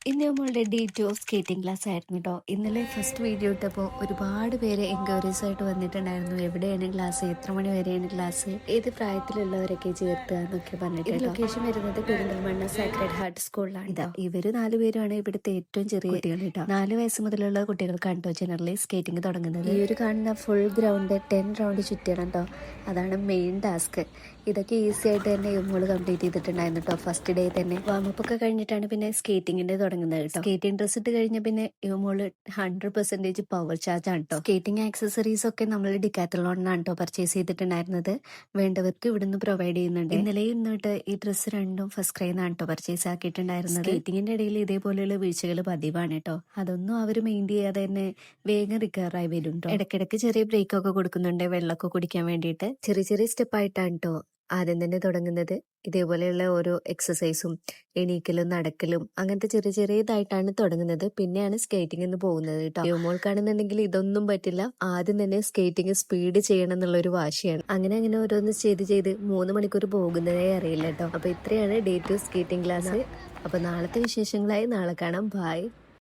ഇന്ന് നമ്മളുടെ day 2 of skating class ആയിരുന്നു കേട്ടോ. ഇന്നലെ ഫസ്റ്റ് വീഡിയോ ഇട്ടപ്പോൾ ഒരുപാട് പേര് എൻക്വയറീസ് ആയിട്ട് വന്നിട്ടുണ്ടായിരുന്നു. എവിടെയാണ് ക്ലാസ്, എത്ര മണി വരെയാണ് ക്ലാസ്, ഏത് പ്രായത്തിലുള്ളവരൊക്കെ ചേർത്തുക എന്നൊക്കെ പറഞ്ഞിട്ട്. ലൊക്കേഷൻ വരുന്നത് പെരിന്തൽമണ്ണ സാക്രഡ് ഹാർട്ട് സ്കൂളിലാണ്. ഇവര് 4 പേരുമാണ് ഇവിടുത്തെ ഏറ്റവും ചെറിയ കുട്ടികൾ കേട്ടോ. 4 വയസ്സ് മുതലുള്ള കുട്ടികൾക്കാണ് കേട്ടോ ജനറലി സ്കേറ്റിംഗ് തുടങ്ങുന്നത്. ഈ ഒരു കാണുന്ന ഫുൾ ഗ്രൗണ്ട് 10 റൗണ്ട് ചുറ്റണം കേട്ടോ. അതാണ് മെയിൻ ടാസ്ക്. ഇതൊക്കെ ഈസി ആയിട്ട് തന്നെ ഇവള് കംപ്ലീറ്റ് ചെയ്തിട്ടുണ്ടായിരുന്നു കേട്ടോ. ഫസ്റ്റ് ഡേ തന്നെ വാമപ്പ് ഒക്കെ കഴിഞ്ഞിട്ടാണ് പിന്നെ സ്കേറ്റിംഗിന്റെ തുടങ്ങുന്നത് കേട്ടോ. സ്കേറ്റിംഗ് ഡ്രസ് ഇട്ട് കഴിഞ്ഞ പിന്നെ ഇവള് 100% പവർ ചാർജ് ആണ് കേട്ടോ. സ്കേറ്റിംഗ് ആക്സസറീസ് ഒക്കെ നമ്മൾ ഡിക്കാത്തലോണിനാണ് കേട്ടോ പർച്ചേസ് ചെയ്തിട്ടുണ്ടായിരുന്നത്. വേണ്ടവർക്ക് ഇവിടുന്ന് പ്രൊവൈഡ് ചെയ്യുന്നുണ്ട്. ഇന്നലെ ഇന്നിട്ട് ഈ ഡ്രസ്സ് രണ്ടും ഫസ്റ്റ് ക്രൈന്നാണ് കേട്ടോ പർച്ചേസ് ആക്കിയിട്ടുണ്ടായിരുന്നത്. സ്കേറ്റിംഗിന്റെ ഇടയിൽ ഇതേപോലെയുള്ള വീഴ്ചകൾ പതിവാണ് കേട്ടോ. അതൊന്നും അവർ മെയിൻ ചെയ്യാതെ തന്നെ വേഗം റിക്കവർ ആയി വരും കേട്ടോ. ഇടയ്ക്കിടയ്ക്ക് ചെറിയ ബ്രേക്ക് ഒക്കെ കൊടുക്കുന്നുണ്ട് വെള്ളമൊക്കെ കുടിക്കാൻ വേണ്ടിയിട്ട്. ചെറിയ ചെറിയ സ്റ്റെപ്പ് ആയിട്ടാണ് കേട്ടോ ആദ്യം തന്നെ തുടങ്ങുന്നത്. ഇതേപോലെയുള്ള ഓരോ എക്സസൈസും എണീക്കലും നടക്കലും അങ്ങനത്തെ ചെറിയ ചെറിയതായിട്ടാണ് തുടങ്ങുന്നത്. പിന്നെയാണ് സ്കേറ്റിംഗ് എന്ന് പോകുന്നത് കേട്ടോ. യുമോൾക്കാണെന്നുണ്ടെങ്കിൽ ഇതൊന്നും പറ്റില്ല. ആദ്യം തന്നെ സ്കേറ്റിംഗ് സ്പീഡ് ചെയ്യണം എന്നുള്ള ഒരു വാശിയാണ്. അങ്ങനെ അങ്ങനെ ഓരോന്ന് ചെയ്ത് 3 മണിക്കൂർ പോകുന്നതേ അറിയില്ല കേട്ടോ. അപ്പൊ ഇത്രയാണ് ഡേ 2 സ്കേറ്റിംഗ് ക്ലാസ്. അപ്പൊ നാളത്തെ വിശേഷങ്ങളായി നാളെ കാണാം. ബൈ.